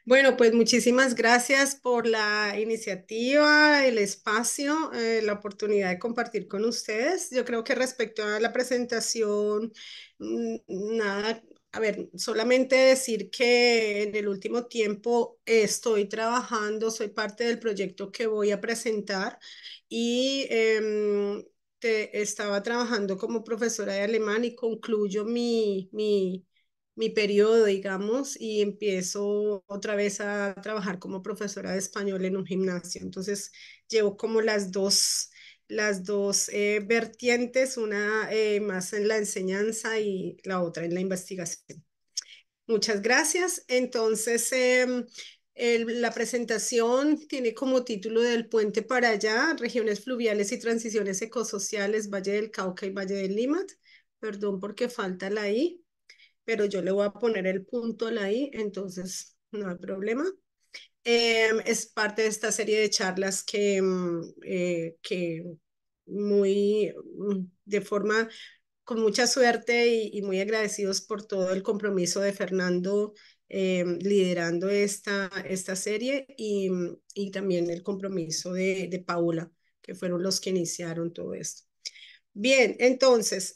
Bueno, pues muchísimas gracias por la iniciativa, el espacio, la oportunidad de compartir con ustedes. Yo creo que respecto a la presentación, nada, a ver, solamente decir que en el último tiempo estoy trabajando, soy parte del proyecto que voy a presentar y estaba trabajando como profesora de alemán y concluyo mi periodo, digamos, y empiezo otra vez a trabajar como profesora de español en un gimnasio. Entonces, llevo como las dos vertientes, una más en la enseñanza y la otra en la investigación. Muchas gracias. Entonces, la presentación tiene como título del puente para allá, regiones fluviales y transiciones ecosociales, Valle del Cauca y Valle del Limat. Perdón porque falta la I, pero yo le voy a poner el punto a la I, entonces no hay problema. Es parte de esta serie de charlas que de forma, con mucha suerte y muy agradecidos por todo el compromiso de Fernando liderando esta serie y también el compromiso de Paula, que fueron los que iniciaron todo esto. Bien, entonces,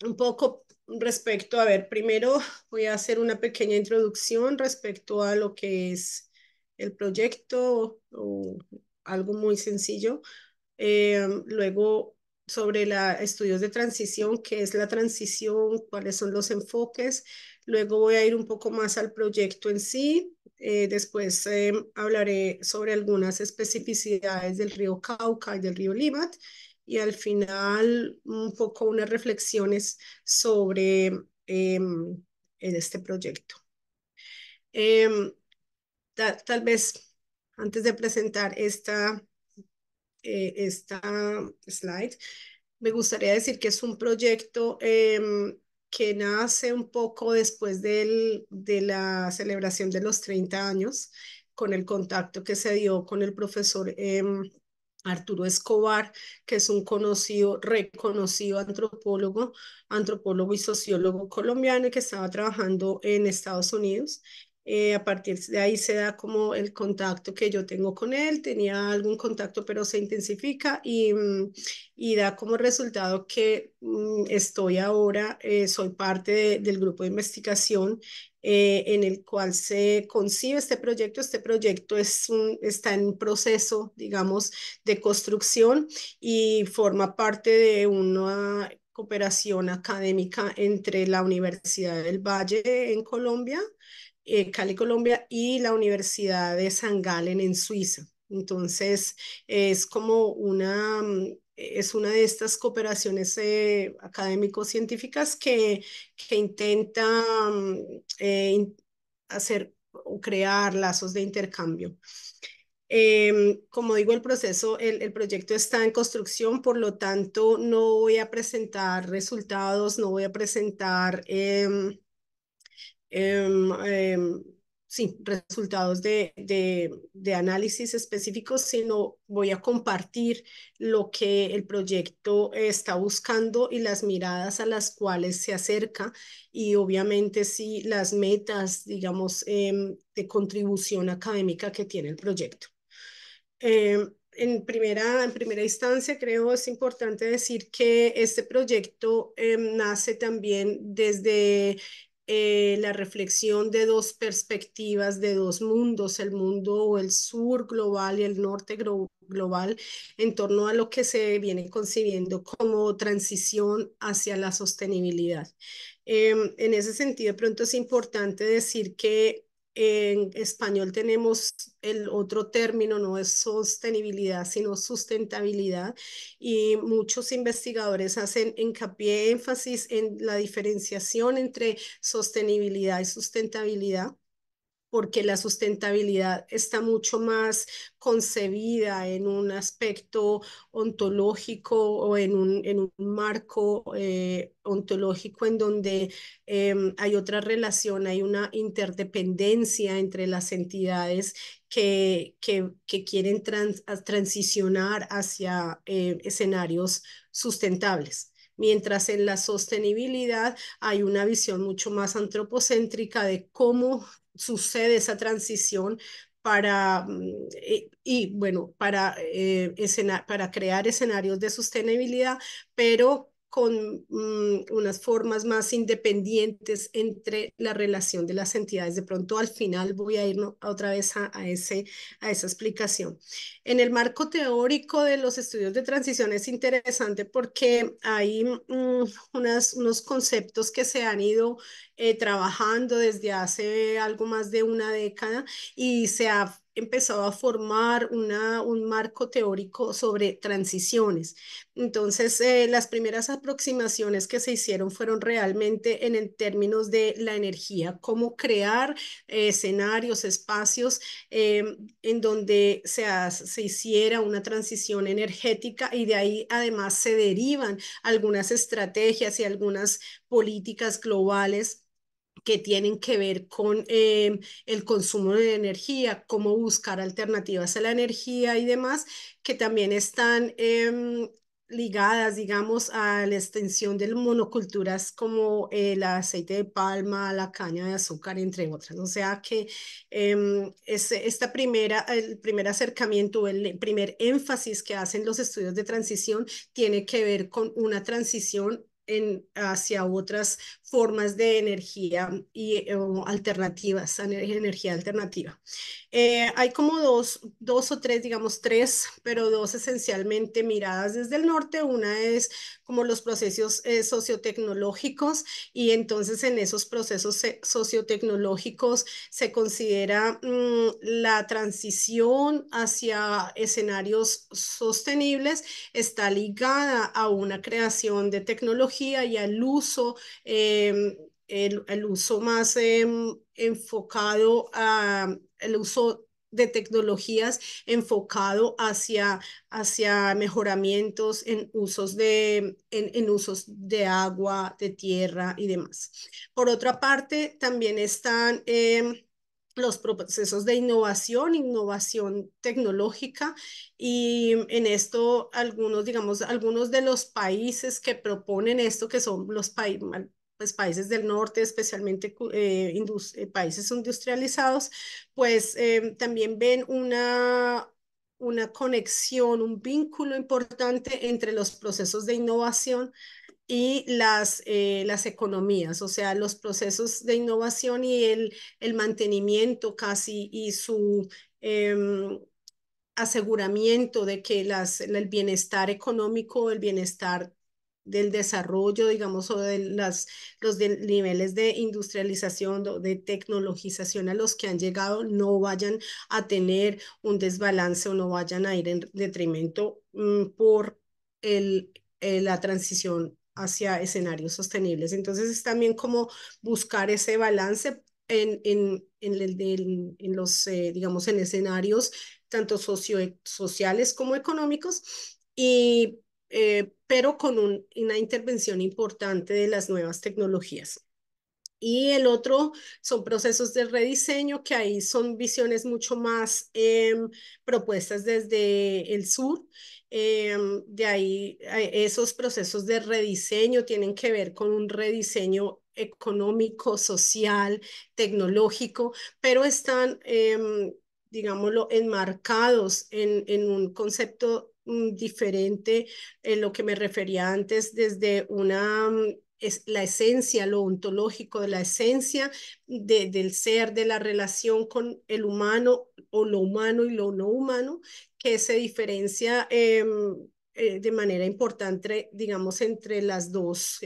un poco respecto, a ver, primero voy a hacer una pequeña introducción respecto a lo que es el proyecto o algo muy sencillo. Luego, sobre estudios de transición, qué es la transición, cuáles son los enfoques. Luego voy a ir un poco más al proyecto en sí. Después hablaré sobre algunas especificidades del río Cauca y del río Limat. Y al final, un poco unas reflexiones sobre en este proyecto. Em, Tal vez antes de presentar esta slide, me gustaría decir que es un proyecto que nace un poco después de la celebración de los 30 años, con el contacto que se dio con el profesor Arturo Escobar, que es un conocido, reconocido antropólogo y sociólogo colombiano y que estaba trabajando en Estados Unidos. A partir de ahí se da como el contacto que yo tengo con él, tenía algún contacto pero se intensifica y da como resultado que estoy ahora, soy parte del grupo de investigación en el cual se concibe este proyecto. Este proyecto está en proceso, digamos, de construcción y forma parte de una cooperación académica entre la Universidad del Valle en Colombia, Cali, Colombia, y la Universidad de San Galen en Suiza. Entonces, es como es una de estas cooperaciones académico-científicas que intenta hacer o crear lazos de intercambio. Como digo, el proyecto está en construcción, por lo tanto, no voy a presentar resultados, no voy a presentar em, em, sí, resultados de análisis específicos, sino voy a compartir lo que el proyecto está buscando y las miradas a las cuales se acerca y obviamente sí las metas, digamos, de contribución académica que tiene el proyecto. En primera instancia, creo es importante decir que este proyecto nace también desde la reflexión de dos perspectivas, de dos mundos, el mundo o el sur global y el norte global, en torno a lo que se viene concibiendo como transición hacia la sostenibilidad. En ese sentido, de pronto es importante decir que en español tenemos el otro término, no es sostenibilidad, sino sustentabilidad, y muchos investigadores hacen hincapié, énfasis en la diferenciación entre sostenibilidad y sustentabilidad, porque la sustentabilidad está mucho más concebida en un aspecto ontológico o en un marco ontológico en donde hay otra relación, hay una interdependencia entre las entidades que quieren transicionar hacia escenarios sustentables. Mientras en la sostenibilidad hay una visión mucho más antropocéntrica de cómo sucede esa transición para, bueno, para crear escenarios de sostenibilidad, pero con unas formas más independientes entre la relación de las entidades. De pronto, al final voy a ir otra vez a esa explicación. En el marco teórico de los estudios de transición es interesante porque hay unos conceptos que se han ido trabajando desde hace algo más de una década y se ha empezado a formar un marco teórico sobre transiciones. Entonces, las primeras aproximaciones que se hicieron fueron realmente en el términos de la energía, cómo crear escenarios, espacios en donde se hiciera una transición energética y de ahí además se derivan algunas estrategias y algunas políticas globales que tienen que ver con el consumo de energía, cómo buscar alternativas a la energía y demás, que también están ligadas, digamos, a la extensión de monoculturas como el aceite de palma, la caña de azúcar, entre otras. O sea que el primer acercamiento, el primer énfasis que hacen los estudios de transición tiene que ver con una transición hacia otras formas de energía y alternativas, energía alternativa. Hay como dos o tres, digamos tres, pero dos esencialmente miradas desde el norte. Una es como los procesos sociotecnológicos y entonces en esos procesos sociotecnológicos se considera la transición hacia escenarios sostenibles está ligada a una creación de tecnología y al uso el uso más enfocado a el uso de tecnologías enfocado hacia mejoramientos en usos de agua, de tierra y demás. Por otra parte, también están los procesos de innovación tecnológica, y en esto algunos, digamos, algunos de los países que proponen esto, que son los pues, países del norte, especialmente países industrializados, pues también ven una conexión, un vínculo importante entre los procesos de innovación y las economías, o sea, los procesos de innovación y el mantenimiento casi y su aseguramiento de que el bienestar económico, el bienestar del desarrollo, digamos, o de niveles de industrialización, de tecnologización a los que han llegado, no vayan a tener un desbalance o no vayan a ir en detrimento por la transición hacia escenarios sostenibles. Entonces es también como buscar ese balance en los, digamos, en escenarios tanto sociales como económicos, pero con una intervención importante de las nuevas tecnologías. Y el otro son procesos de rediseño, que ahí son visiones mucho más propuestas desde el sur. De ahí, esos procesos de rediseño tienen que ver con un rediseño económico, social, tecnológico, pero están, digámoslo, enmarcados en un concepto diferente, en lo que me refería antes, desde es la esencia, lo ontológico de la esencia del ser, de la relación con el humano o lo humano y lo no humano, que se diferencia de manera importante, digamos, entre los dos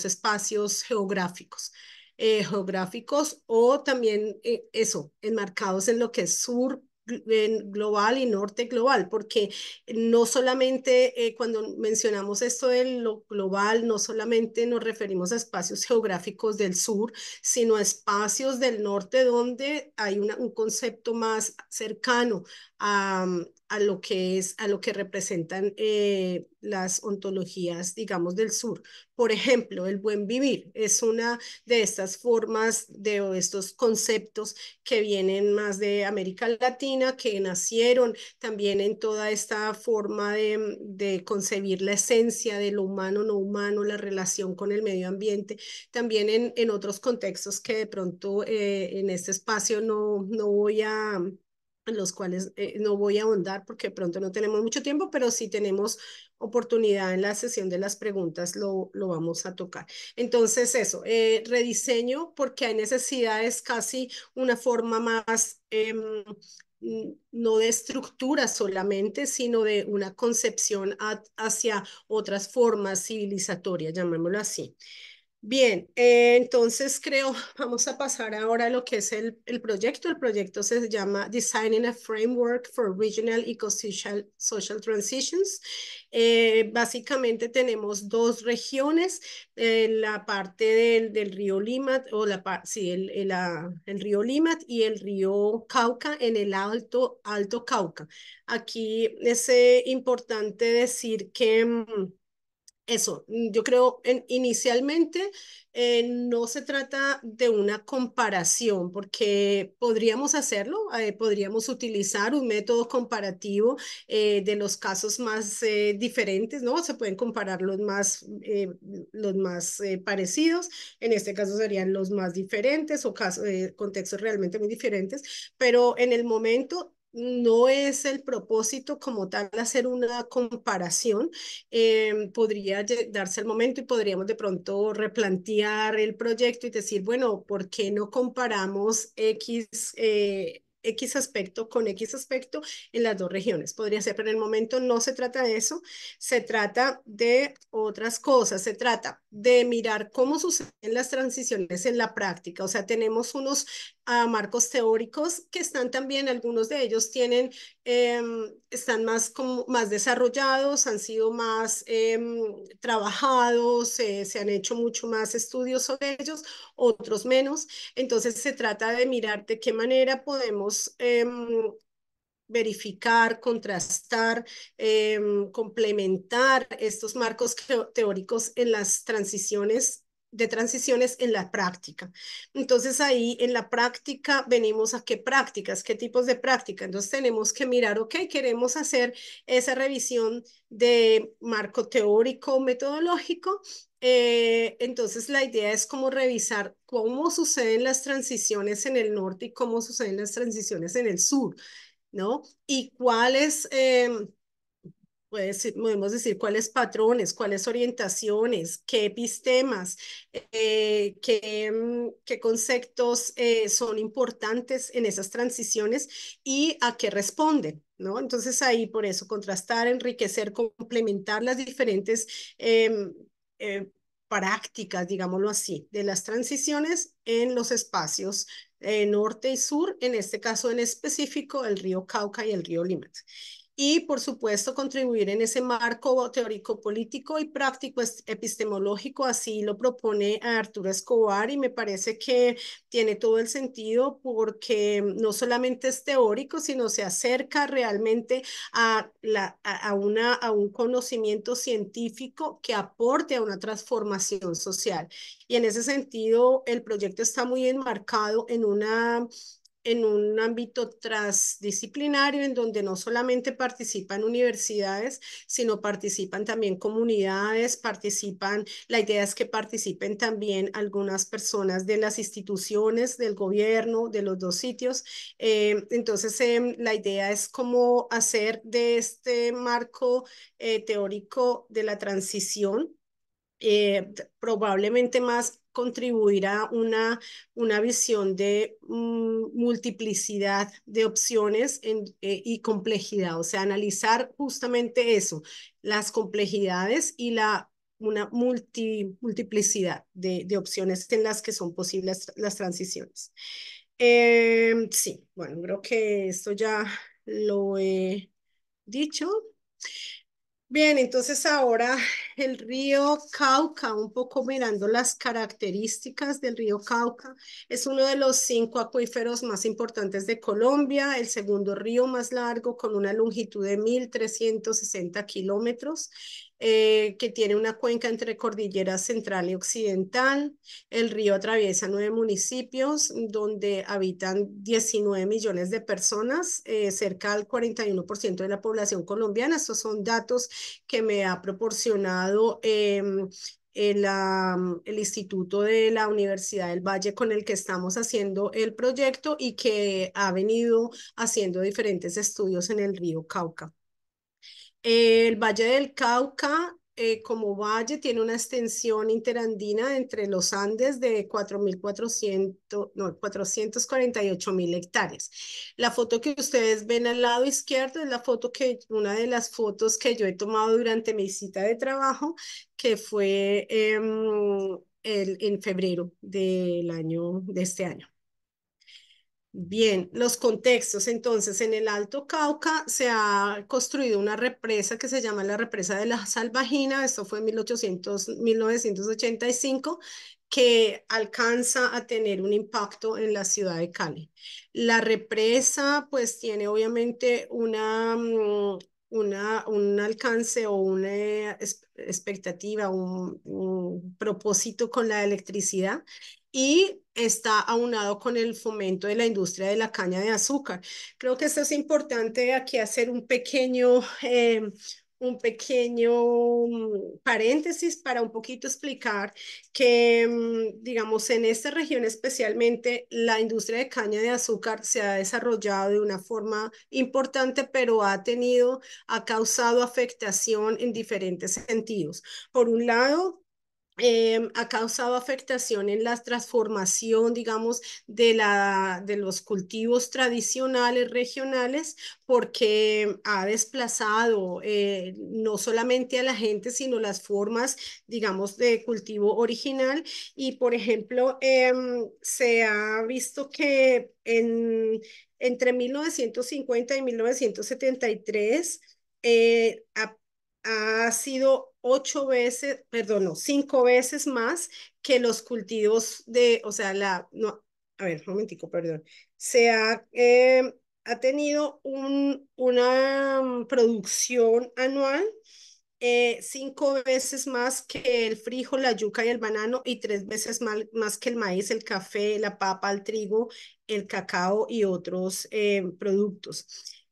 espacios geográficos o también eso, enmarcados en lo que es sur global y norte global, porque no solamente cuando mencionamos esto de lo global, no solamente nos referimos a espacios geográficos del sur, sino a espacios del norte donde hay un concepto más cercano a, a lo que es, a lo que representan las ontologías, digamos, del sur. Por ejemplo, el buen vivir es una de estas formas, de estos conceptos que vienen más de América Latina, que nacieron también en toda esta forma de concebir la esencia de lo humano, no humano, la relación con el medio ambiente, también en otros contextos que de pronto en este espacio no voy a en los cuales no voy a ahondar porque de pronto no tenemos mucho tiempo, pero si tenemos oportunidad en la sesión de las preguntas lo vamos a tocar. Entonces eso, rediseño porque hay necesidades casi una forma más no de estructura solamente, sino de una concepción hacia otras formas civilizatorias, llamémoslo así. Bien, entonces creo, vamos a pasar ahora a lo que es el proyecto. El proyecto se llama Designing a Framework for Regional Ecosocial Social Transitions. Básicamente tenemos dos regiones, la parte del río Limat, o sí, el río Limat y el río Cauca en el Alto Cauca. Aquí es importante decir que eso, yo creo inicialmente no se trata de una comparación, porque podríamos hacerlo, podríamos utilizar un método comparativo de los casos más diferentes, ¿no? Se pueden comparar los más parecidos, en este caso serían los más diferentes o contextos realmente muy diferentes, pero en el momento no es el propósito como tal hacer una comparación. Podría darse el momento y podríamos de pronto replantear el proyecto y decir, bueno, ¿por qué no comparamos X aspecto con X aspecto en las dos regiones? Podría ser, pero en el momento no se trata de eso, se trata de otras cosas, se trata de mirar cómo suceden las transiciones en la práctica. O sea, tenemos unos marcos teóricos que están también, algunos de ellos eh, están más desarrollados, han sido más trabajados, se han hecho mucho más estudios sobre ellos, otros menos. Entonces se trata de mirar de qué manera podemos verificar, contrastar, complementar estos marcos teóricos en las transiciones en la práctica. Entonces ahí en la práctica venimos a qué prácticas, qué tipos de práctica. Entonces tenemos que mirar, ok, queremos hacer esa revisión de marco teórico, metodológico. Entonces la idea es como revisar cómo suceden las transiciones en el norte y cómo suceden las transiciones en el sur. ¿No? Y cuáles, podemos decir, cuáles patrones, cuáles orientaciones, qué epistemas, qué conceptos son importantes en esas transiciones y a qué responden, ¿no? Entonces ahí por eso contrastar, enriquecer, complementar las diferentes eh, prácticas, digámoslo así, de las transiciones en los espacios norte y sur, en este caso en específico el río Cauca y el río Limat. Y, por supuesto, contribuir en ese marco teórico, político y práctico epistemológico, así lo propone Arturo Escobar, y me parece que tiene todo el sentido porque no solamente es teórico, sino se acerca realmente a un conocimiento científico que aporte a una transformación social. Y en ese sentido, el proyecto está muy enmarcado en un ámbito transdisciplinario en donde no solamente participan universidades, sino participan también comunidades, la idea es que participen también algunas personas de las instituciones, del gobierno, de los dos sitios. Entonces, la idea es cómo hacer de este marco teórico de la transición probablemente más contribuir a una visión de multiplicidad de opciones y complejidad, o sea, analizar justamente eso, las complejidades y una multiplicidad de opciones en las que son posibles las transiciones. Sí, bueno, creo que esto ya lo he dicho. Bien, entonces ahora el río Cauca, un poco mirando las características del río Cauca, es uno de los 5 acuíferos más importantes de Colombia, el segundo río más largo con una longitud de 1.360 kilómetros, que tiene una cuenca entre cordillera central y occidental. El río atraviesa 9 municipios donde habitan 19 millones de personas, cerca del 41% de la población colombiana. Estos son datos que me ha proporcionado el Instituto de la Universidad del Valle con el que estamos haciendo el proyecto y que ha venido haciendo diferentes estudios en el río Cauca. El Valle del Cauca, como valle, tiene una extensión interandina entre los Andes de 4.400, no, 448.000 hectáreas. La foto que ustedes ven al lado izquierdo es una de las fotos que yo he tomado durante mi cita de trabajo, que fue en febrero de este año. Bien, los contextos. Entonces, en el Alto Cauca se ha construido una represa que se llama la represa de la Salvajina. Esto fue en 1985, que alcanza a tener un impacto en la ciudad de Cali. La represa, pues, tiene obviamente un alcance o una expectativa, un propósito con la electricidad y está aunado con el fomento de la industria de la caña de azúcar. Creo que esto es importante aquí hacer un pequeño paréntesis para un poquito explicar que, digamos, en esta región especialmente, la industria de caña de azúcar se ha desarrollado de una forma importante, pero ha causado afectación en diferentes sentidos. Por un lado, ha causado afectación en la transformación, digamos, de los cultivos tradicionales regionales, porque ha desplazado no solamente a la gente, sino las formas, digamos, de cultivo original. Y, por ejemplo, se ha visto que entre 1950 y 1973, ha sido 8 veces, perdón, no, 5 veces más que los cultivos o sea, no, a ver, un momentico, perdón, ha tenido una producción anual 5 veces más que el frijol, la yuca y el banano y 3 veces más que el maíz, el café, la papa, el trigo, el cacao y otros productos.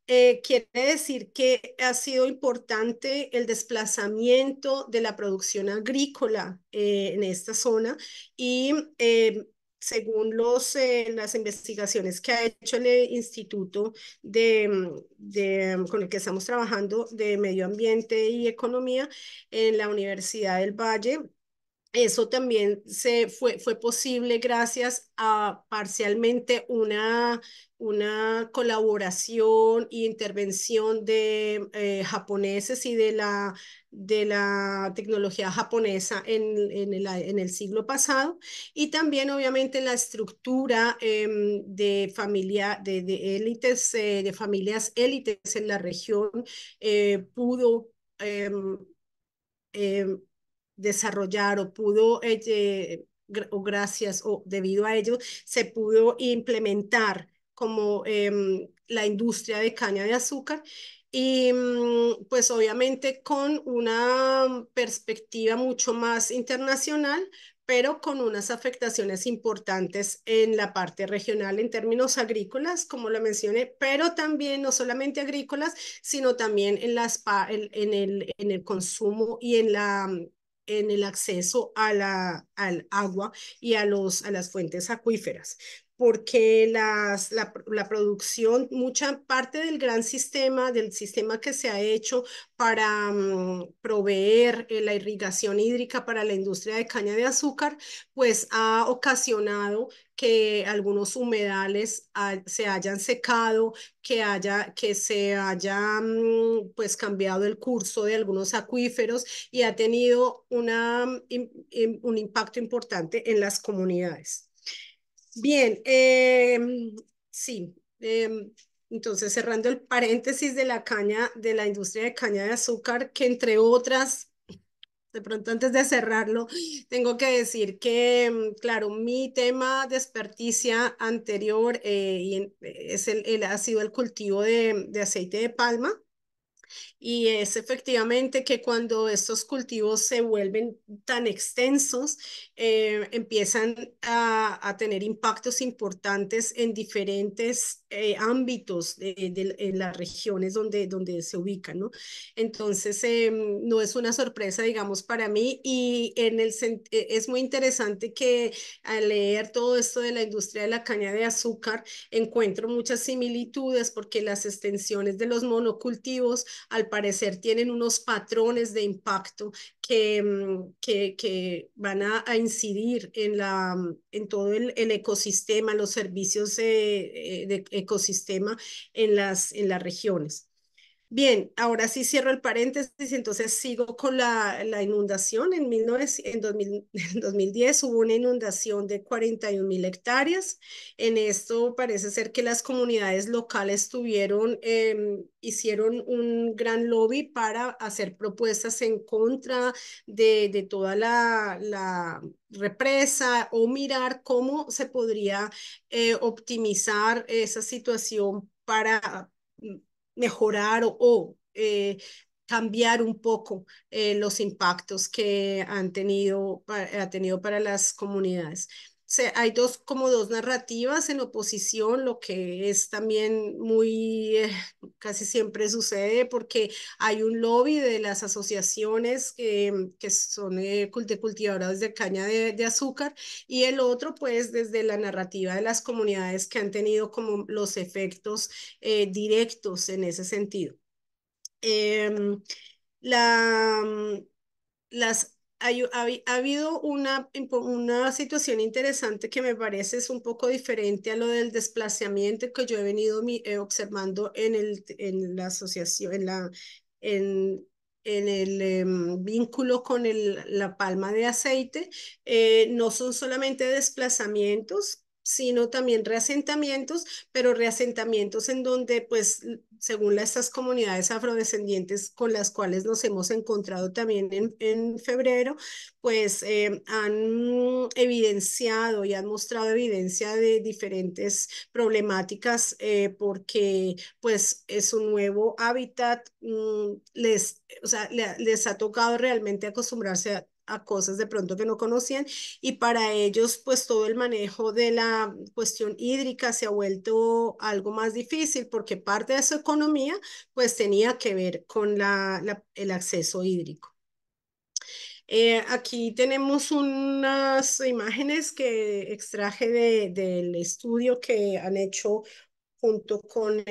Quiere decir que ha sido importante el desplazamiento de la producción agrícola en esta zona y según las investigaciones que ha hecho el instituto con el que estamos trabajando de medio ambiente y economía en la Universidad del Valle. Eso también fue posible gracias a parcialmente una colaboración e intervención de japoneses y de la tecnología japonesa en el siglo pasado, y también obviamente la estructura de élites, de familias élites en la región pudo em, em, desarrollar o pudo, o gracias o debido a ello, se pudo implementar como la industria de caña de azúcar y pues obviamente con una perspectiva mucho más internacional, pero con unas afectaciones importantes en la parte regional en términos agrícolas, como lo mencioné, pero también no solamente agrícolas, sino también en el consumo y en el acceso al agua y a las fuentes acuíferas, porque la producción, mucha parte del gran sistema, del sistema que se ha hecho para proveer la irrigación hídrica para la industria de caña de azúcar, pues ha ocasionado que algunos humedales se hayan secado, que se haya pues cambiado el curso de algunos acuíferos y ha tenido un impacto importante en las comunidades. Bien, sí. Entonces, cerrando el paréntesis de la caña, de la industria de caña de azúcar, que entre otras, de pronto antes de cerrarlo, tengo que decir que, claro, mi tema de experticia anterior es ha sido el cultivo de aceite de palma. Y es efectivamente que cuando estos cultivos se vuelven tan extensos, empiezan a tener impactos importantes en diferentes ámbitos en las regiones donde se ubican, ¿no? Entonces, no es una sorpresa, digamos, para mí y es muy interesante que al leer todo esto de la industria de la caña de azúcar, encuentro muchas similitudes porque las extensiones de los monocultivos al parecer tienen unos patrones de impacto que van a incidir en todo el ecosistema, los servicios de ecosistema en las regiones. Bien, ahora sí cierro el paréntesis, entonces sigo con la inundación. En 2000 en 2010 hubo una inundación de 41.000 hectáreas. En esto parece ser que las comunidades locales hicieron un gran lobby para hacer propuestas en contra de toda la represa o mirar cómo se podría optimizar esa situación para mejorar cambiar un poco los impactos que ha tenido para las comunidades. Hay como dos narrativas en oposición, lo que es también casi siempre sucede porque hay un lobby de las asociaciones que son de cultivadoras de caña de azúcar y el otro pues desde la narrativa de las comunidades que han tenido como los efectos directos en ese sentido. Eh, la, ha habido una situación interesante que me parece es un poco diferente a lo del desplazamiento que yo he venido observando en la asociación, en, en el vínculo con la palma de aceite. No son solamente desplazamientos, sino también reasentamientos, pero reasentamientos en donde, pues, según estas comunidades afrodescendientes con las cuales nos hemos encontrado también en febrero, pues han evidenciado y han mostrado evidencia de diferentes problemáticas porque pues es un nuevo hábitat, o sea, les ha tocado realmente acostumbrarse a cosas de pronto que no conocían y para ellos pues todo el manejo de la cuestión hídrica se ha vuelto algo más difícil porque parte de su economía pues tenía que ver con el acceso hídrico. Aquí tenemos unas imágenes que extraje del estudio que han hecho junto con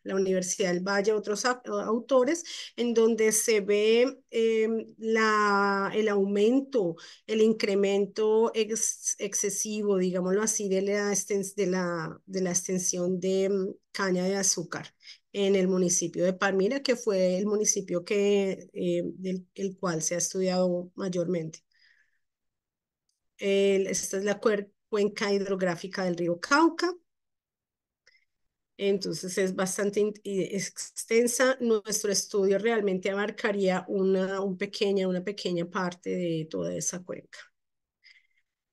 la Universidad del Valle, otros autores, en donde se ve el aumento, el incremento excesivo, digámoslo así, de la extensión de caña de azúcar en el municipio de Palmira, que fue el municipio del el cual se ha estudiado mayormente. Esta es la cuenca hidrográfica del río Cauca. Entonces es bastante extensa. Nuestro estudio realmente abarcaría una pequeña parte de toda esa cuenca.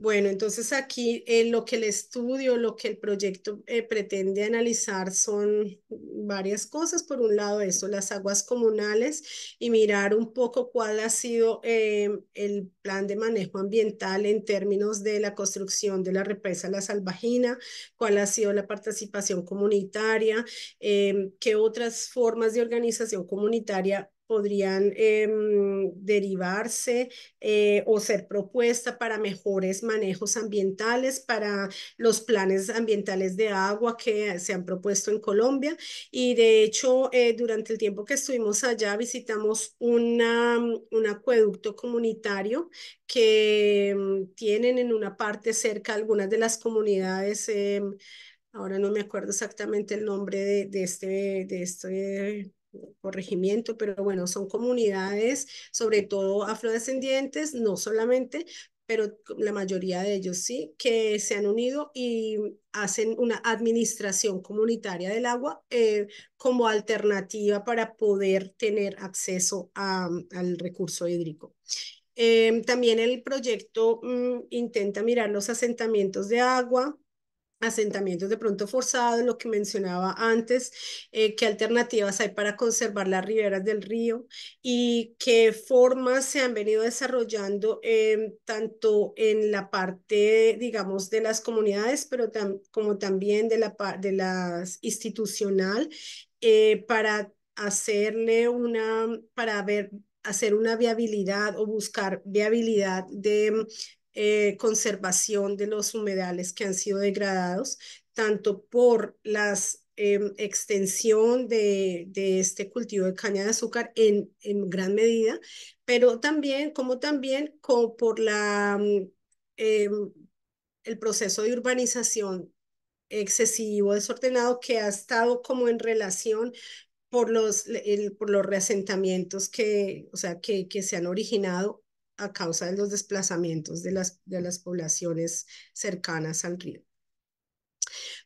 Bueno, entonces aquí lo que el estudio, lo que el proyecto pretende analizar son varias cosas. Por un lado, eso, las aguas comunales y mirar un poco cuál ha sido el plan de manejo ambiental en términos de la construcción de la represa La Salvajina, cuál ha sido la participación comunitaria, qué otras formas de organización comunitaria podrían derivarse o ser propuesta para mejores manejos ambientales, para los planes ambientales de agua que se han propuesto en Colombia. Y de hecho, durante el tiempo que estuvimos allá, visitamos un acueducto comunitario que tienen en una parte cerca algunas de las comunidades. Ahora no me acuerdo exactamente el nombre de este corregimiento, pero bueno, son comunidades, sobre todo afrodescendientes, no solamente, pero la mayoría de ellos sí, que se han unido y hacen una administración comunitaria del agua como alternativa para poder tener acceso al recurso hídrico. También el proyecto intenta mirar los asentamientos de agua, asentamientos de pronto forzados, lo que mencionaba antes, qué alternativas hay para conservar las riberas del río y qué formas se han venido desarrollando tanto en la parte, digamos, de las comunidades, pero como también de las institucional, para hacerle para ver, hacer una viabilidad o buscar viabilidad de conservación de los humedales que han sido degradados, tanto por las extensión de este cultivo de caña de azúcar en gran medida, pero también, como por eh, el proceso de urbanización excesivo, desordenado, que ha estado como en relación por los reasentamientos o sea, que se han originado a causa de los desplazamientos de las poblaciones cercanas al río.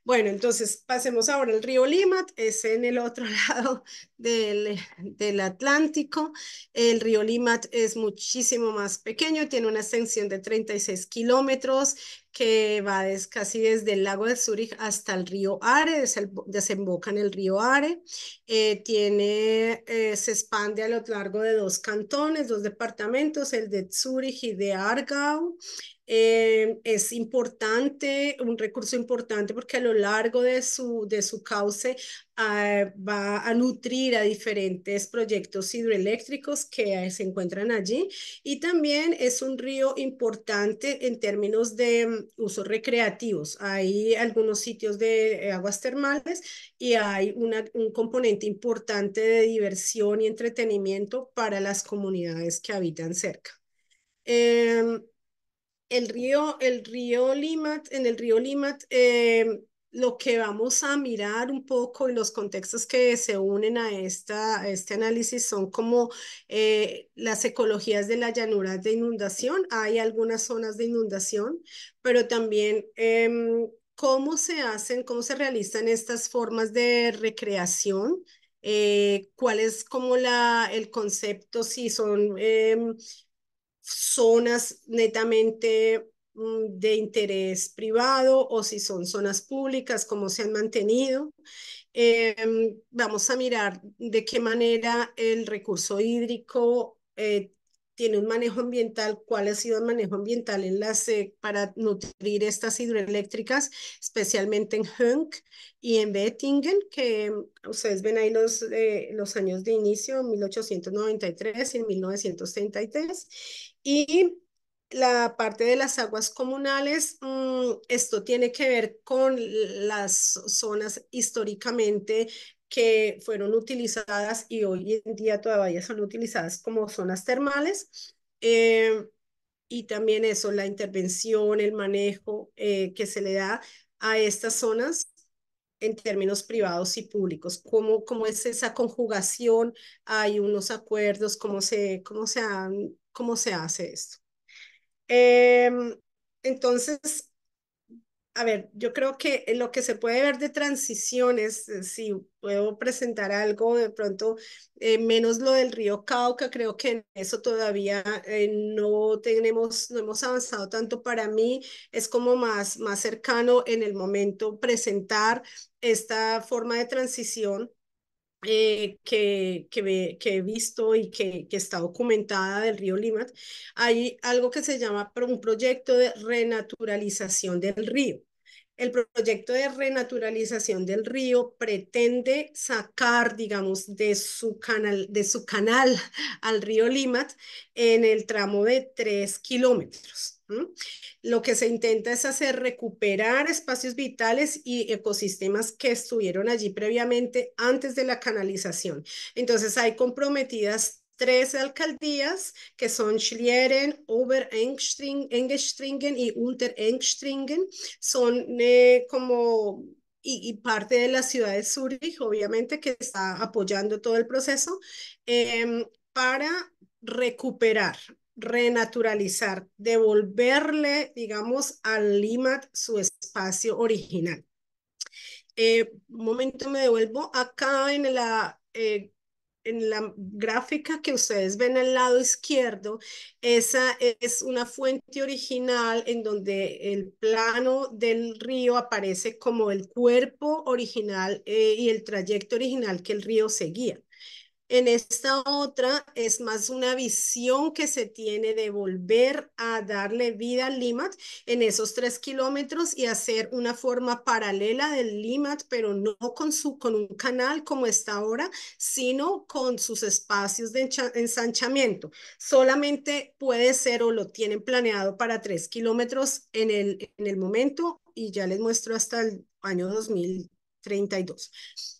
Bueno, entonces pasemos ahora al río Limat, es en el otro lado del Atlántico. El río Limat es muchísimo más pequeño, tiene una extensión de 36 kilómetros que va casi desde el lago de Zúrich hasta el río Are, desemboca en el río Are. Se expande a lo largo de dos cantones, dos departamentos, el de Zúrich y de Aargau. Es importante, un recurso importante porque a lo largo de su cauce va a nutrir a diferentes proyectos hidroeléctricos que se encuentran allí y también es un río importante en términos de usos recreativos. Hay algunos sitios de aguas termales y hay un componente importante de diversión y entretenimiento para las comunidades que habitan cerca. Eh, el río Limat, en el río Limat, lo que vamos a mirar un poco y los contextos que se unen a este análisis son como las ecologías de las llanuras de inundación. Hay algunas zonas de inundación, pero también cómo se hacen, cómo se realizan estas formas de recreación. ¿Cuál es como el concepto? Si son zonas netamente de interés privado o si son zonas públicas, cómo se han mantenido. Vamos a mirar de qué manera el recurso hídrico tiene un manejo ambiental, cuál ha sido el manejo ambiental para nutrir estas hidroeléctricas, especialmente en Hönk y en Bettingen, que ustedes ven ahí los años de inicio, 1893 y 1933. Y la parte de las aguas comunales, esto tiene que ver con las zonas históricamente que fueron utilizadas y hoy en día todavía son utilizadas como zonas termales. Y también eso, la intervención, el manejo que se le da a estas zonas en términos privados y públicos. ¿Cómo es esa conjugación? Hay unos acuerdos, cómo se hace esto. Eh, entonces, a ver, yo creo que lo que se puede ver de transiciones, si puedo presentar algo de pronto, menos lo del río Cauca, creo que en eso todavía no hemos avanzado tanto. Para mí es como más cercano en el momento presentar esta forma de transición que he visto y que está documentada del río Limat. Hay algo que se llama un proyecto de renaturalización del río. El proyecto de renaturalización del río pretende sacar, digamos, de su canal al río Limat en el tramo de 3 kilómetros. Lo que se intenta es hacer recuperar espacios vitales y ecosistemas que estuvieron allí previamente antes de la canalización. Entonces hay comprometidas 3 alcaldías que son Schlieren, Oberengstringen y Unterengstringen. Son y parte de la ciudad de Zúrich, obviamente, que está apoyando todo el proceso para recuperar renaturalizar, devolverle, digamos, al Limat su espacio original. Un momento, me devuelvo acá en la gráfica que ustedes ven al lado izquierdo. Esa es una fuente original en donde el plano del río aparece como el cuerpo original y el trayecto original que el río seguía. En esta otra es más una visión que se tiene de volver a darle vida al Limat en esos 3 kilómetros y hacer una forma paralela del Limat, pero no con un canal como está ahora, sino con sus espacios de ensanchamiento. Solamente puede ser o lo tienen planeado para 3 kilómetros en el momento, y ya les muestro hasta el año 2032.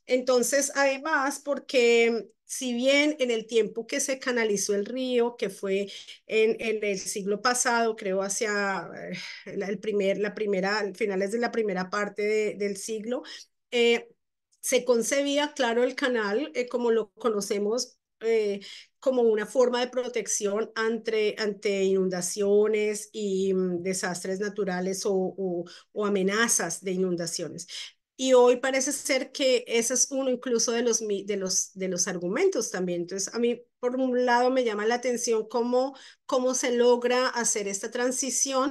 Entonces, además, porque si bien en el tiempo que se canalizó el río, que fue en el siglo pasado, creo hacia la primera, finales de la primera parte del siglo, eh, se concebía, claro, el canal como lo conocemos, como una forma de protección ante inundaciones y desastres naturales o amenazas de inundaciones. Y hoy parece ser que ese es uno incluso de los argumentos también. Entonces, a mí, por un lado, me llama la atención cómo se logra hacer esta transición,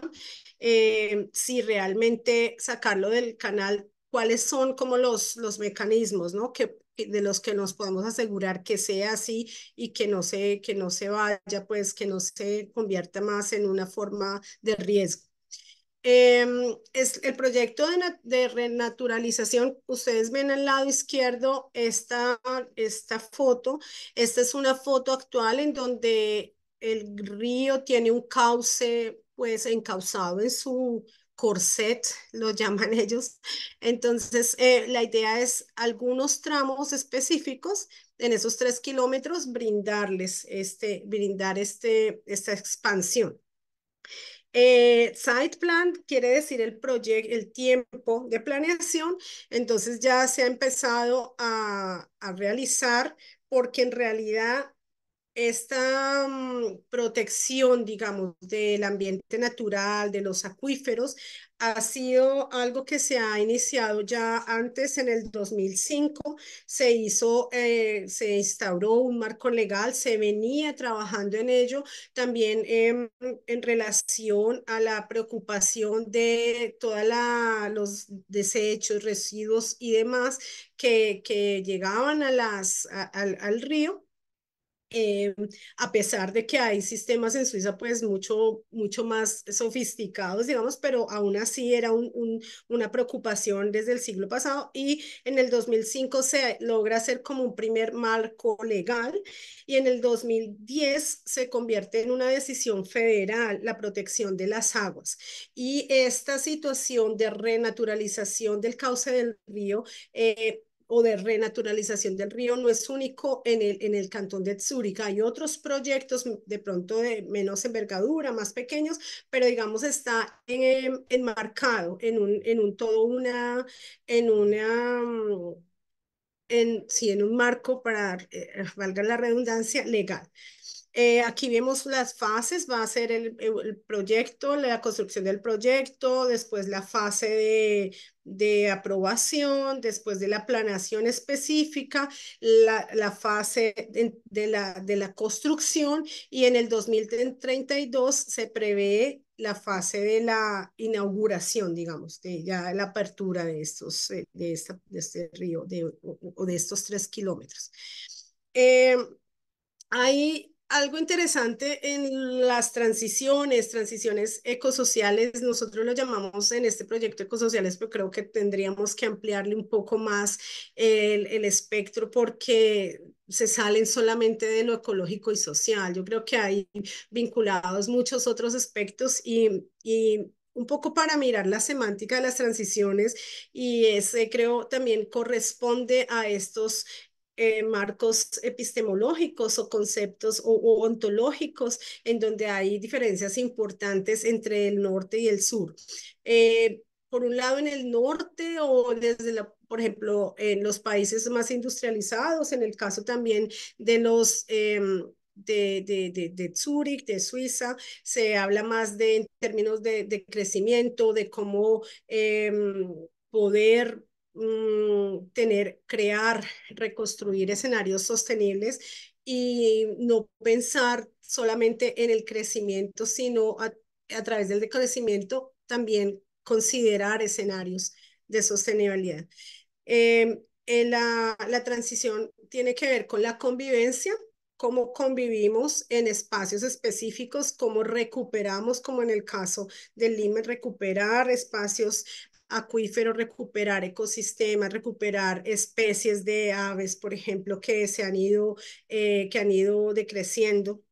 si realmente sacarlo del canal, cuáles son como los mecanismos, ¿no? De los que nos podemos asegurar que sea así y que no se vaya, pues que no se convierta más en una forma de riesgo. Es el proyecto de renaturalización. Ustedes ven al lado izquierdo esta foto. Esta es una foto actual en donde el río tiene un cauce, pues, encauzado en su corset, lo llaman ellos. Entonces, la idea es algunos tramos específicos en esos 3 kilómetros esta expansión. Site plan quiere decir el tiempo de planeación. Entonces ya se ha empezado a realizar, porque en realidad esta protección, digamos, del ambiente natural, de los acuíferos, ha sido algo que se ha iniciado ya antes. En el 2005 se instauró un marco legal, se venía trabajando en ello también, en relación a la preocupación de todos los desechos, residuos y demás que llegaban al río. eh, a pesar de que hay sistemas en Suiza pues mucho más sofisticados, digamos, pero aún así era una preocupación desde el siglo pasado, y en el 2005 se logra hacer como un primer marco legal, y en el 2010 se convierte en una decisión federal la protección de las aguas. Y esta situación de renaturalización del cauce del río, o de renaturalización del río, no es único en el cantón de Zúrich. Hay otros proyectos de pronto de menos envergadura, más pequeños, pero digamos está enmarcado en todo sí, en un marco, para, valga la redundancia, legal. Aquí vemos las fases. Va a ser el proyecto, la construcción del proyecto, después la fase de aprobación, después de la planeación específica, la fase de la construcción, y en el 2032 se prevé la fase de la inauguración, digamos, de ya la apertura de este río o de estos 3 kilómetros. Eh, Hay algo interesante en las transiciones ecosociales. Nosotros lo llamamos en este proyecto ecosociales, pero creo que tendríamos que ampliarle un poco más el espectro, porque se salen solamente de lo ecológico y social. Yo creo que hay vinculados muchos otros aspectos, y un poco para mirar la semántica de las transiciones, y ese creo también corresponde a estos marcos epistemológicos o conceptos o ontológicos, en donde hay diferencias importantes entre el norte y el sur. Por un lado, en el norte, o por ejemplo, en los países más industrializados, en el caso también de de Zúrich, de Suiza. Se habla más de en términos crecimiento, de cómo poder crear, reconstruir escenarios sostenibles y no pensar solamente en el crecimiento, sino a través del crecimiento también considerar escenarios de sostenibilidad. La transición tiene que ver con la convivencia, cómo convivimos en espacios específicos, cómo recuperamos, como en el caso del LIME, recuperar espacios acuíferos, recuperar ecosistemas, recuperar especies de aves, por ejemplo, que han ido decreciendo.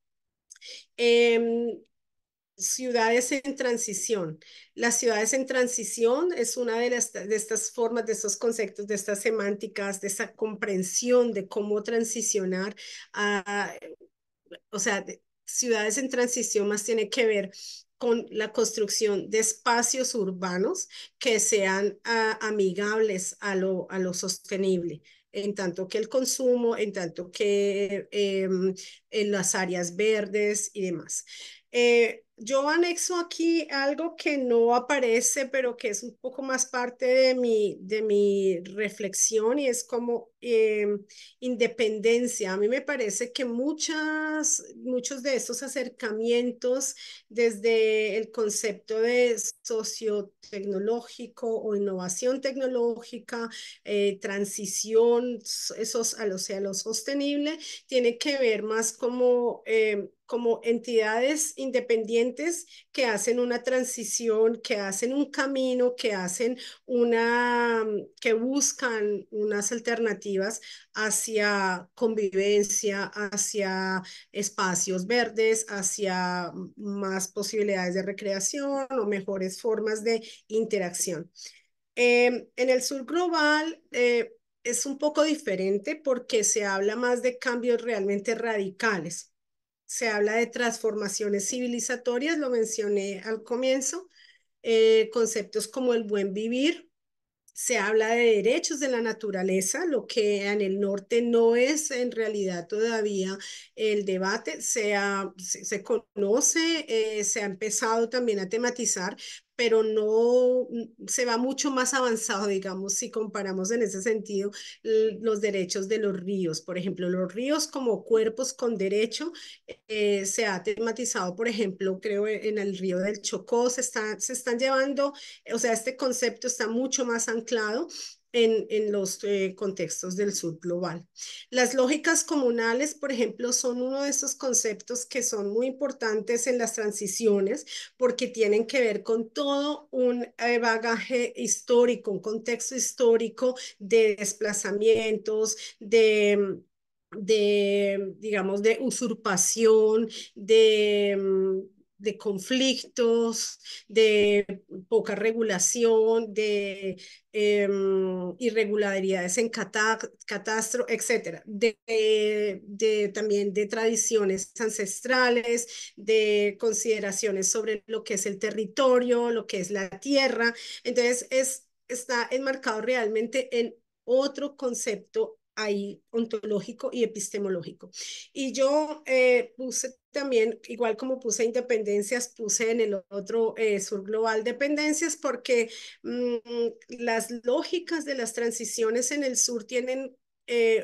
Eh, Ciudades en transición. Las ciudades en transición es una de estas formas, de estos conceptos, de estas semánticas, de esa comprensión de cómo transicionar a, o sea, ciudades en transición más tiene que ver con la construcción de espacios urbanos que sean amigables a lo sostenible, en tanto que el consumo, en tanto que en las áreas verdes y demás. Yo anexo aquí algo que no aparece, pero que es un poco más parte de mi reflexión y es como independencia. A mí me parece que muchos de estos acercamientos desde el concepto de sociotecnológico o innovación tecnológica, transición hacia lo sostenible, tiene que ver más como entidades independientes que hacen una transición, que hacen un camino, que buscan unas alternativas hacia convivencia, hacia espacios verdes, hacia más posibilidades de recreación o mejores formas de interacción. En el sur global es un poco diferente porque se habla más de cambios realmente radicales. Se habla de transformaciones civilizatorias, lo mencioné al comienzo, conceptos como el buen vivir. Se habla de derechos de la naturaleza, lo que en el norte no es en realidad todavía el debate. Se conoce, se ha empezado también a tematizar, pero no se va mucho más avanzado, digamos, si comparamos en ese sentido los derechos de los ríos. Por ejemplo, los ríos como cuerpos con derecho se ha tematizado, por ejemplo, creo en el río del Chocó, se están llevando, o sea, este concepto está mucho más anclado en los contextos del sur global. Las lógicas comunales, por ejemplo, son uno de esos conceptos que son muy importantes en las transiciones porque tienen que ver con todo un bagaje histórico, un contexto histórico de desplazamientos, digamos, de usurpación, de conflictos, de poca regulación, de irregularidades en catastro, etcétera, también de tradiciones ancestrales, de consideraciones sobre lo que es el territorio, lo que es la tierra. Entonces, está enmarcado realmente en otro concepto ahí ontológico y epistemológico. Y yo puse también, igual como puse independencias, puse en el otro sur global dependencias porque las lógicas de las transiciones en el sur tienen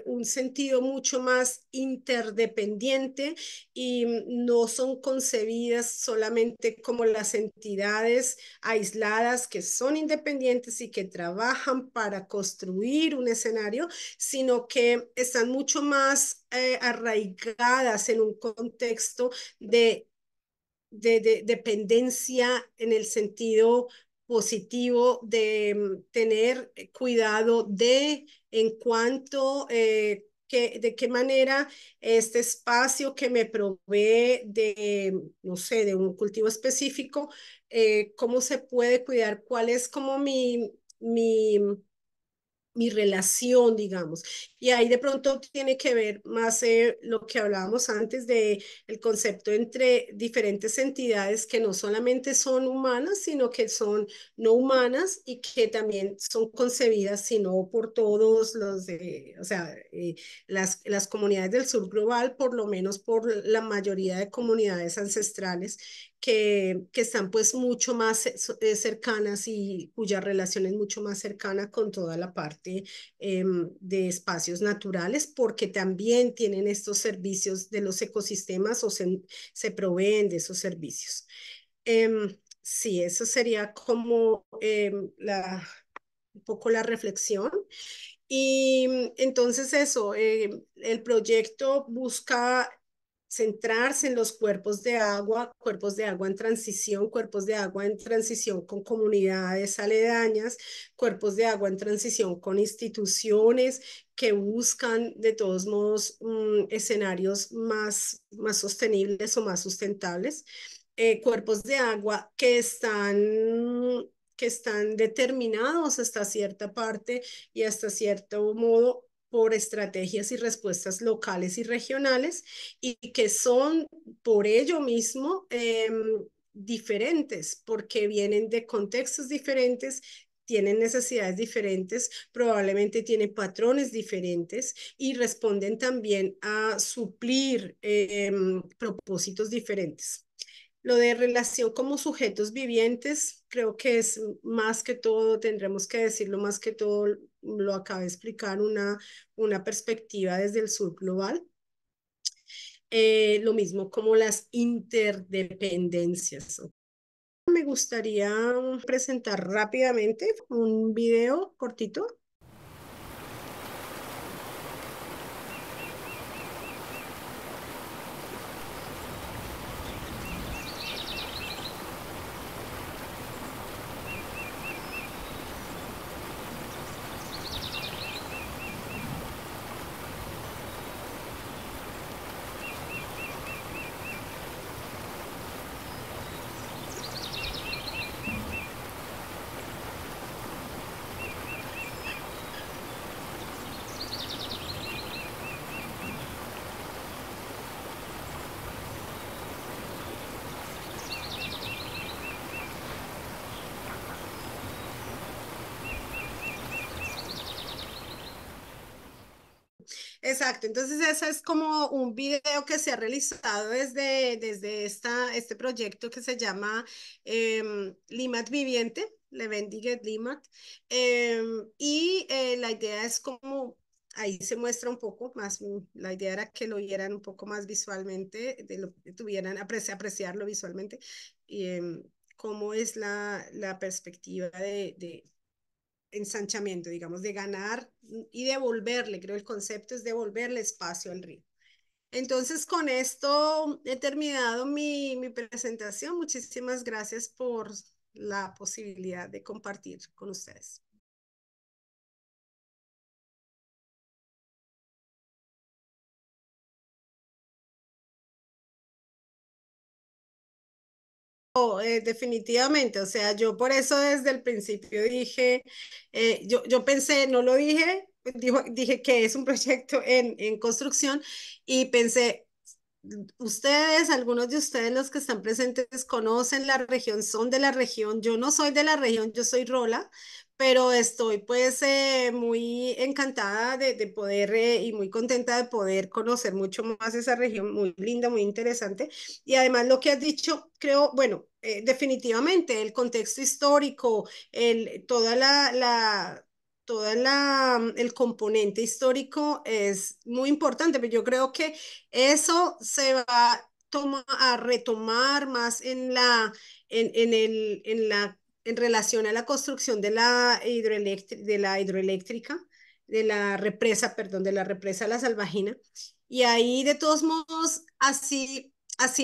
un sentido mucho más interdependiente y no son concebidas solamente como las entidades aisladas que son independientes y que trabajan para construir un escenario, sino que están mucho más arraigadas en un contexto de dependencia en el sentido positivo de tener cuidado de en cuanto de qué manera este espacio que me provee de, no sé, de un cultivo específico, cómo se puede cuidar, cuál es como mi mi relación, digamos. Y ahí de pronto tiene que ver más lo que hablábamos antes de el concepto entre diferentes entidades que no solamente son humanas, sino que son no humanas y que también son concebidas, sino por todos los de, o sea, las comunidades del sur global, por lo menos por la mayoría de comunidades ancestrales que están pues mucho más cercanas y cuya relación es mucho más cercana con toda la parte de espacios naturales, porque también tienen estos servicios de los ecosistemas o se proveen de esos servicios. Sí, eso sería como un poco la reflexión. Y entonces eso, el proyecto busca centrarse en los cuerpos de agua en transición, cuerpos de agua en transición con comunidades aledañas, cuerpos de agua en transición con instituciones que buscan de todos modos escenarios más sostenibles o más sustentables, cuerpos de agua que están determinados hasta cierta parte y hasta cierto modo por estrategias y respuestas locales y regionales y que son por ello mismo diferentes porque vienen de contextos diferentes, tienen necesidades diferentes, probablemente tienen patrones diferentes y responden también a suplir propósitos diferentes. Lo de relación como sujetos vivientes, creo que es más que todo, tendremos que decirlo más que todo, lo acaba de explicar una perspectiva desde el sur global. Lo mismo como las interdependencias. Me gustaría presentar rápidamente un video cortito. Exacto, entonces ese es como un video que se ha realizado desde este proyecto que se llama Limat Viviente, Lebendiget Limat, la idea es como, ahí se muestra un poco más, la idea era que lo vieran un poco más visualmente, de lo que tuvieran, apreciarlo visualmente, y cómo es la perspectiva de ensanchamiento, digamos, de ganar y devolverle, creo el concepto es devolverle espacio al río. Entonces, con esto he terminado mi presentación. Muchísimas gracias por la posibilidad de compartir con ustedes. Definitivamente, o sea, yo por eso desde el principio dije, yo pensé, no lo dije, dije que es un proyecto en construcción y pensé, ustedes, algunos de ustedes los que están presentes conocen la región, son de la región. Yo no soy de la región, yo soy Rola, pero estoy pues muy encantada de poder y muy contenta de poder conocer mucho más esa región, muy linda, muy interesante. Y además lo que has dicho, creo, bueno, definitivamente el contexto histórico, toda el componente histórico es muy importante, pero yo creo que eso se va a retomar más en relación a la construcción de la hidroeléctrica, de la represa, perdón, de la represa La Salvajina. Y ahí, de todos modos, así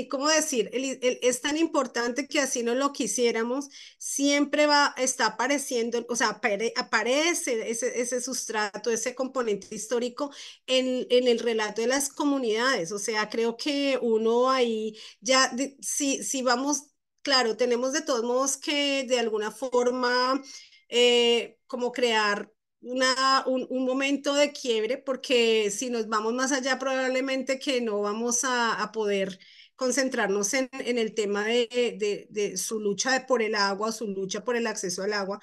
como decir, es tan importante que así no lo quisiéramos, siempre está apareciendo, o sea, aparece ese sustrato, ese componente histórico en el relato de las comunidades. O sea, creo que uno ahí ya, si vamos, claro, tenemos de todos modos que de alguna forma como crear un momento de quiebre, porque si nos vamos más allá, probablemente que no vamos a poder concentrarnos en el tema de su lucha por el agua, su lucha por el acceso al agua,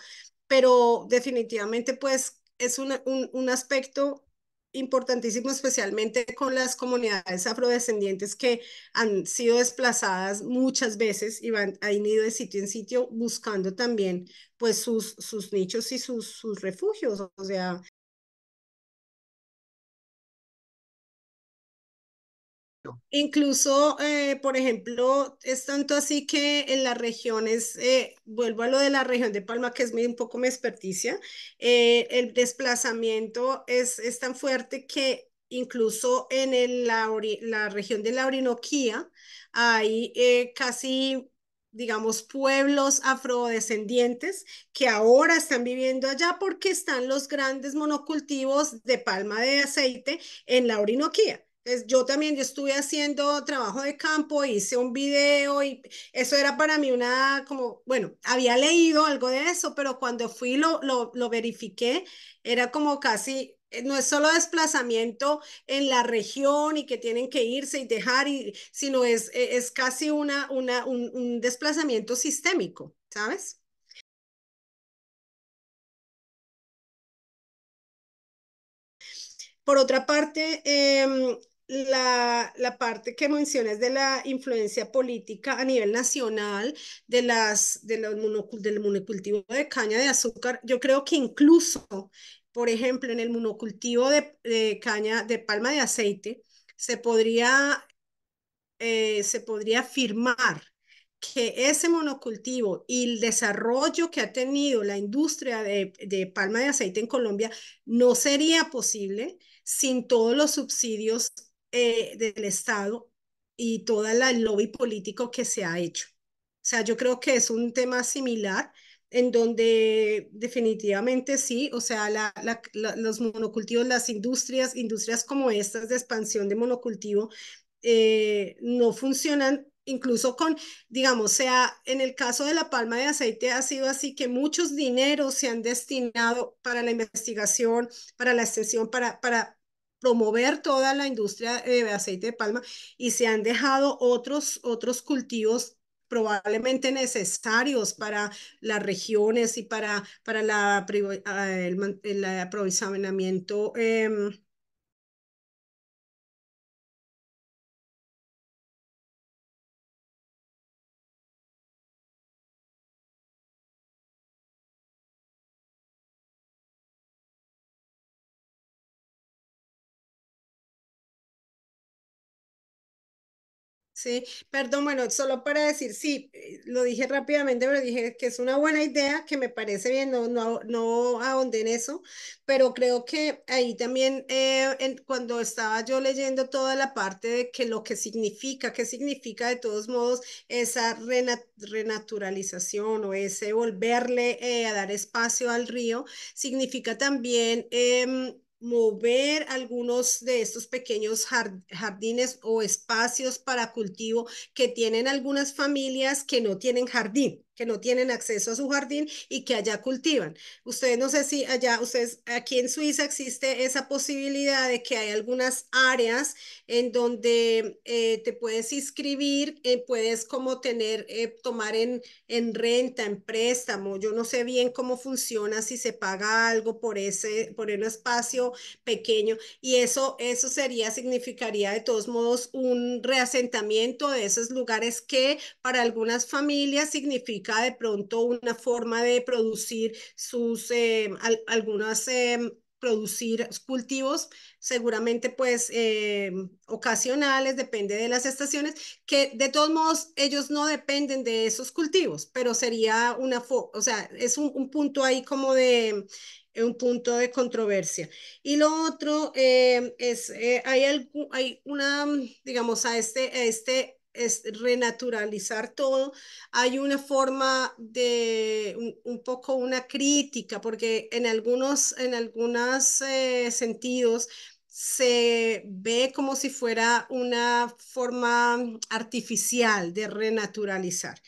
pero definitivamente pues es un aspecto importantísimo, especialmente con las comunidades afrodescendientes que han sido desplazadas muchas veces y han ido de sitio en sitio buscando también pues sus nichos y sus refugios. O sea, incluso, por ejemplo, es tanto así que en las regiones, vuelvo a lo de la región de Palma, que es un poco mi experticia, el desplazamiento es tan fuerte que incluso en la región de la Orinoquía hay casi, digamos, pueblos afrodescendientes que ahora están viviendo allá porque están los grandes monocultivos de palma de aceite en la Orinoquía. Entonces, yo estuve haciendo trabajo de campo, hice un video y eso era para mí una, como, bueno, había leído algo de eso, pero cuando fui lo verifiqué, era como casi, no es solo desplazamiento en la región y que tienen que irse y dejar, sino es casi un desplazamiento sistémico, ¿sabes? Por otra parte, la parte que mencionas de la influencia política a nivel nacional del monocultivo de caña de azúcar, yo creo que incluso, por ejemplo, en el monocultivo de caña de palma de aceite, se podría se podría afirmar que ese monocultivo y el desarrollo que ha tenido la industria de palma de aceite en Colombia no sería posible sin todos los subsidios del Estado y toda la lobby político que se ha hecho. O sea, yo creo que es un tema similar en donde definitivamente sí, o sea, los monocultivos, las industrias como estas de expansión de monocultivo, no funcionan, incluso con, digamos, sea, en el caso de la palma de aceite ha sido así que muchos dineros se han destinado para la investigación, para la extensión, para promover toda la industria de aceite de palma y se han dejado otros cultivos probablemente necesarios para las regiones y para el aprovisionamiento Sí, perdón, bueno, solo para decir, sí, lo dije rápidamente, pero dije que es una buena idea, que me parece bien, no ahondé en eso, pero creo que ahí también, cuando estaba yo leyendo toda la parte de que lo que significa, qué significa de todos modos esa renaturalización o ese volverle a dar espacio al río, significa también mover algunos de estos pequeños jardines o espacios para cultivo que tienen algunas familias que no tienen jardín, que no tienen acceso a su jardín y que allá cultivan. Ustedes no sé si allá, ustedes, aquí en Suiza existe esa posibilidad de que hay algunas áreas en donde te puedes inscribir, puedes como tomar en renta, en préstamo. Yo no sé bien cómo funciona, si se paga algo por un espacio pequeño y eso sería, significaría de todos modos un reasentamiento de esos lugares que para algunas familias significa de pronto una forma de producir algunas producir cultivos, seguramente pues ocasionales, depende de las estaciones, que de todos modos ellos no dependen de esos cultivos, pero sería o sea, es un punto ahí como de un punto de controversia. Y lo otro hay una, digamos, es renaturalizar todo, hay una forma de un poco una crítica, porque en algunos sentidos se ve como si fuera una forma artificial de renaturalizar.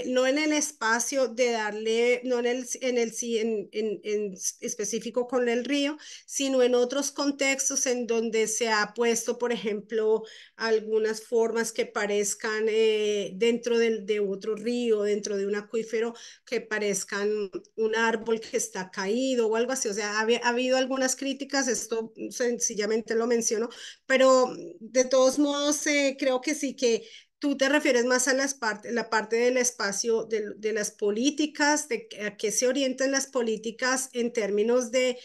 No en el espacio de darle, no en específico con el río, sino en otros contextos en donde se ha puesto, por ejemplo, algunas formas que parezcan dentro de otro río, dentro de un acuífero, que parezcan un árbol que está caído o algo así. O sea, ha habido algunas críticas, esto sencillamente lo menciono, pero de todos modos creo que sí que tú te refieres más a la parte del espacio, de las políticas, de a qué se orientan las políticas en términos de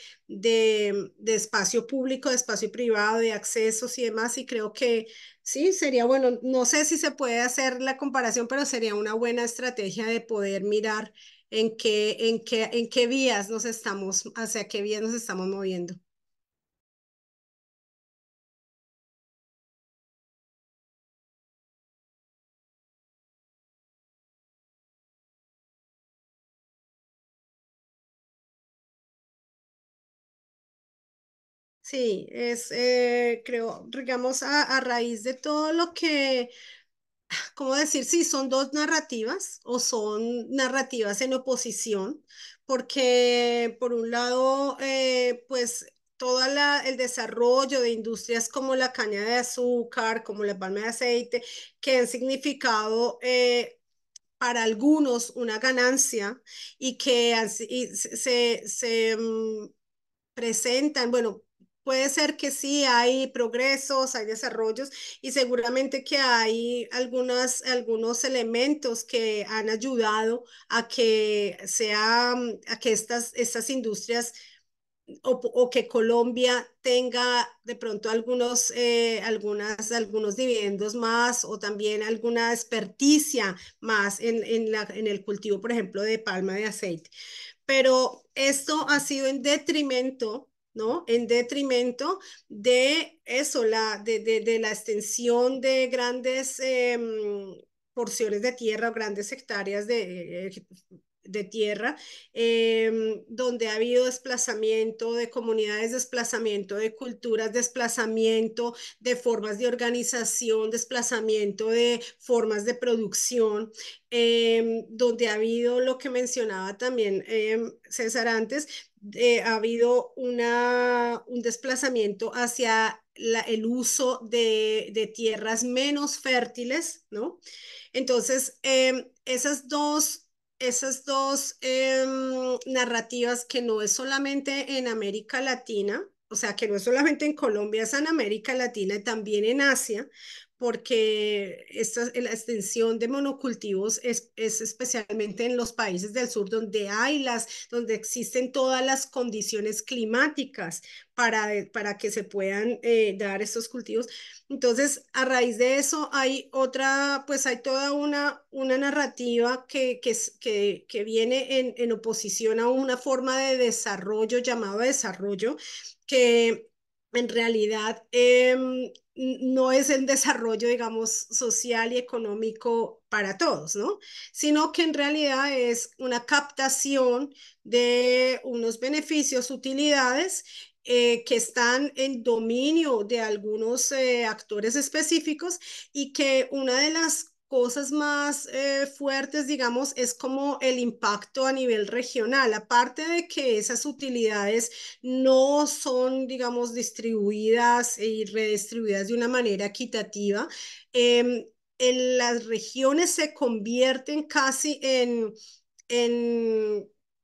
espacio público, de espacio privado, de accesos y demás, y creo que sí, sería bueno. No sé si se puede hacer la comparación, pero sería una buena estrategia de poder mirar en qué vías nos estamos, hacia qué vías nos estamos moviendo. Sí, creo, digamos, a raíz de todo lo que, ¿cómo decir? Sí, son dos narrativas o son narrativas en oposición, porque por un lado, pues el desarrollo de industrias como la caña de azúcar, como la palma de aceite, que han significado para algunos una ganancia y que presentan, bueno, puede ser que sí, hay progresos, hay desarrollos y seguramente que hay algunos elementos que han ayudado a que a que estas industrias o que Colombia tenga de pronto algunos dividendos más o también alguna experticia más en el cultivo, por ejemplo, de palma de aceite. Pero esto ha sido en detrimento, ¿no? En detrimento de eso, de la extensión de grandes porciones de tierra o grandes hectáreas de tierra, donde ha habido desplazamiento de comunidades, desplazamiento de culturas, desplazamiento de formas de organización, desplazamiento de formas de producción, donde ha habido lo que mencionaba también César antes, ha habido un desplazamiento hacia el uso de tierras menos fértiles, ¿no? Entonces, esas dos narrativas que no es solamente en América Latina, o sea, que no es solamente en Colombia, es en América Latina y también en Asia, porque la extensión de monocultivos es especialmente en los países del sur donde existen todas las condiciones climáticas para que se puedan dar estos cultivos. Entonces, a raíz de eso pues hay toda una narrativa que viene en oposición a una forma de desarrollo llamado desarrollo, que en realidad no es el desarrollo, digamos, social y económico para todos, ¿no? Sino que en realidad es una captación de unos beneficios, utilidades que están en dominio de algunos actores específicos y que una de las cosas más fuertes, digamos, es como el impacto a nivel regional. Aparte de que esas utilidades no son, digamos, distribuidas y redistribuidas de una manera equitativa, en las regiones se convierten casi en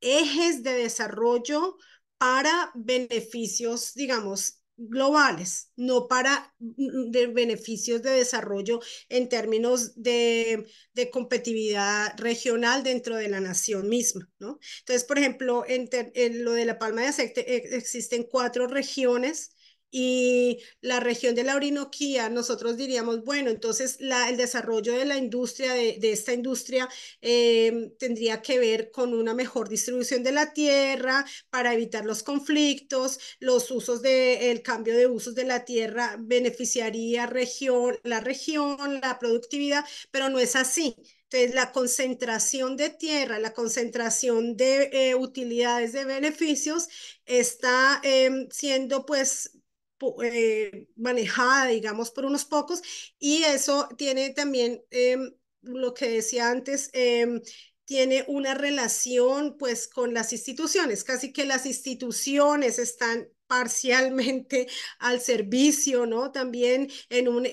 ejes de desarrollo para beneficios, digamos, globales, no para de beneficios de desarrollo en términos de competitividad regional dentro de la nación misma, ¿no? Entonces, por ejemplo, en lo de la palma de aceite existen 4 regiones y la región de la Orinoquía, nosotros diríamos, bueno, entonces el desarrollo de la industria, de esta industria, tendría que ver con una mejor distribución de la tierra para evitar los conflictos, el cambio de usos de la tierra beneficiaría la productividad, pero no es así. Entonces, la concentración de tierra, la concentración de utilidades, de beneficios, está siendo pues manejada, digamos, por unos pocos, y eso tiene también lo que decía antes. Tiene una relación pues con las instituciones, casi que las instituciones están parcialmente al servicio, ¿no? También en un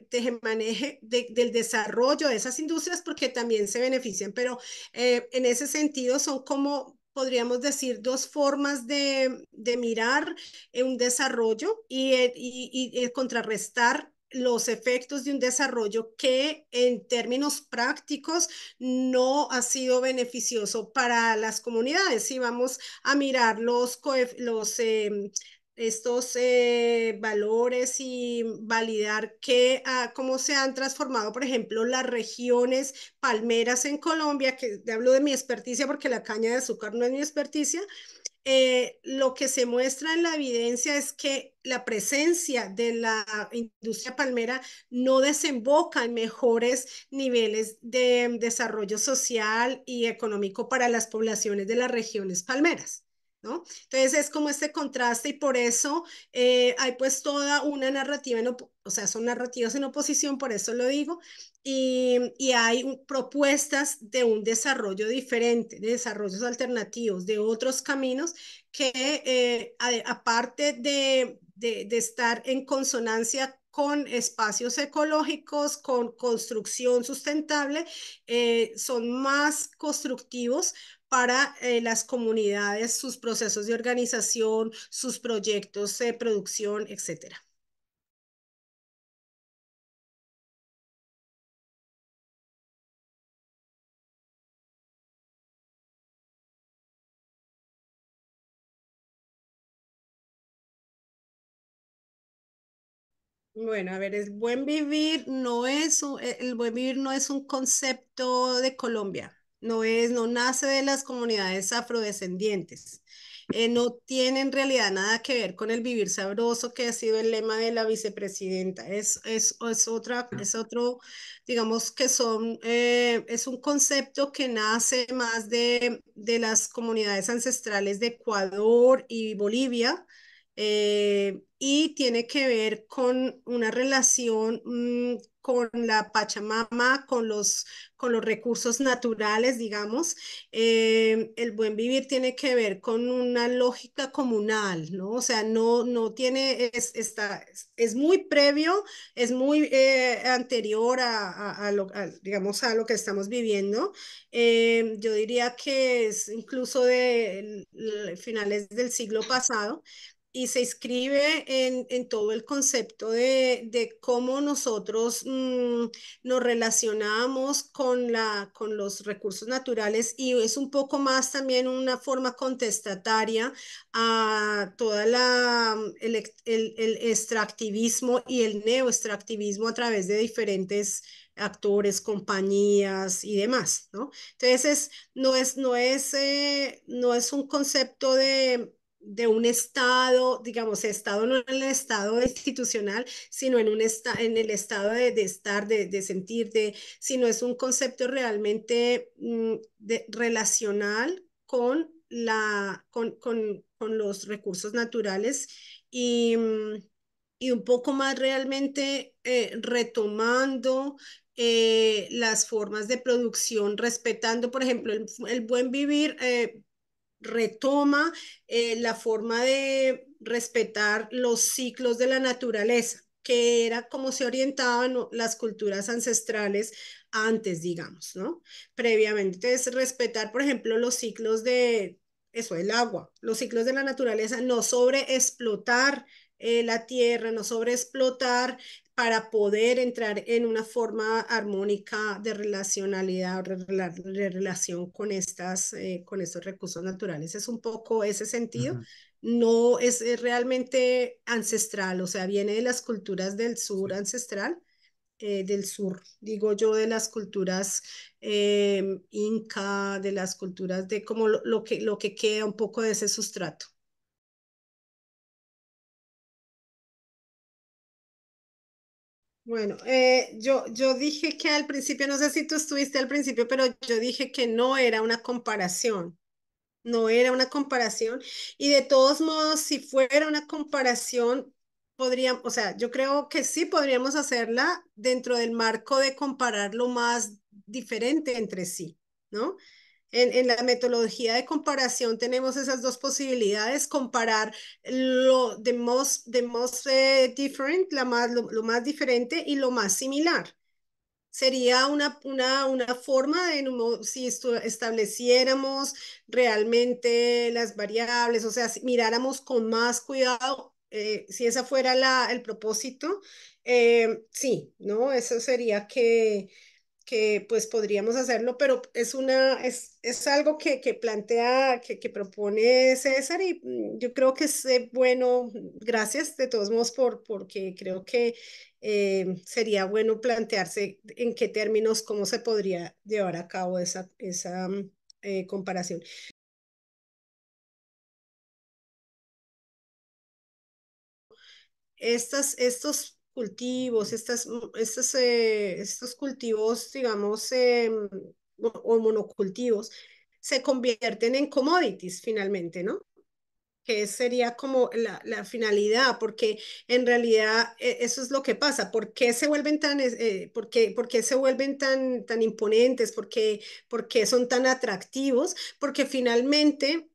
tejemaneje del desarrollo de esas industrias porque también se benefician, pero en ese sentido son como, podríamos decir, dos formas de mirar un desarrollo y contrarrestar los efectos de un desarrollo que en términos prácticos no ha sido beneficioso para las comunidades. Si vamos a mirar estos valores y validar cómo se han transformado, por ejemplo, las regiones palmeras en Colombia, que hablo de mi experticia porque la caña de azúcar no es mi experticia. Lo que se muestra en la evidencia es que la presencia de la industria palmera no desemboca en mejores niveles de desarrollo social y económico para las poblaciones de las regiones palmeras, ¿no? Entonces es como este contraste y por eso hay pues toda una narrativa, o sea, son narrativas en oposición, por eso lo digo, y hay propuestas de un desarrollo diferente, de desarrollos alternativos, de otros caminos que aparte de estar en consonancia con espacios ecológicos, con construcción sustentable, son más constructivos para las comunidades, sus procesos de organización, sus proyectos de producción, etcétera. Bueno, a ver, el buen vivir no es el buen vivir no es un concepto de Colombia, no nace de las comunidades afrodescendientes. No tiene en realidad nada que ver con el vivir sabroso que ha sido el lema de la vicepresidenta. Es otro, digamos que es un concepto que nace más de las comunidades ancestrales de Ecuador y Bolivia, y tiene que ver con una relación con la Pachamama, con los recursos naturales, digamos. El buen vivir tiene que ver con una lógica comunal, ¿no? O sea, no tiene, es muy previo, es muy anterior digamos, a lo que estamos viviendo. Yo diría que es incluso de finales del siglo pasado y se inscribe en todo el concepto de cómo nosotros nos relacionamos con los recursos naturales y es un poco más también una forma contestataria a toda el extractivismo y el neoextractivismo a través de diferentes actores, compañías y demás, ¿no? Entonces, no es un concepto de un estado, digamos, estado no en el estado institucional, sino en el estado de estar, de sentir, sino es un concepto realmente relacional con los recursos naturales y, y un poco más realmente retomando las formas de producción, respetando, por ejemplo, el buen vivir. Retoma la forma de respetar los ciclos de la naturaleza, que era como se orientaban, ¿no?, las culturas ancestrales antes, digamos, ¿no? Previamente. Entonces, respetar, por ejemplo, los ciclos de eso, el agua, los ciclos de la naturaleza, no sobreexplotar la tierra, no sobreexplotar para poder entrar en una forma armónica de relacionalidad, de relación con estos recursos naturales. Es un poco ese sentido. Ujú. No es realmente ancestral, o sea, viene de las culturas del sur Sí. ancestral, del sur, digo yo, de las culturas inca, de las culturas de como lo que queda un poco de ese sustrato. Bueno, yo dije que al principio, no sé si tú estuviste al principio, pero yo dije que no era una comparación, no era una comparación. Y de todos modos, si fuera una comparación, podríamos, o sea, yo creo que sí podríamos hacerla dentro del marco de comparar lo más diferente entre sí, ¿no? En la metodología de comparación tenemos esas dos posibilidades, comparar the most different, lo más diferente y lo más similar. Sería una forma de, si estableciéramos realmente las variables, o sea, si miráramos con más cuidado, si esa fuera el propósito, sí, ¿no? Eso sería que pues podríamos hacerlo, pero es algo que plantea, que propone César y yo creo que es bueno, gracias de todos modos porque creo que sería bueno plantearse en qué términos, cómo se podría llevar a cabo esa comparación. Estos cultivos, estos cultivos, digamos, o monocultivos, se convierten en commodities finalmente, ¿no? Que sería como la finalidad, porque en realidad eso es lo que pasa. ¿Por qué se vuelven por qué se vuelven tan imponentes? ¿Por qué son tan atractivos? Porque finalmente,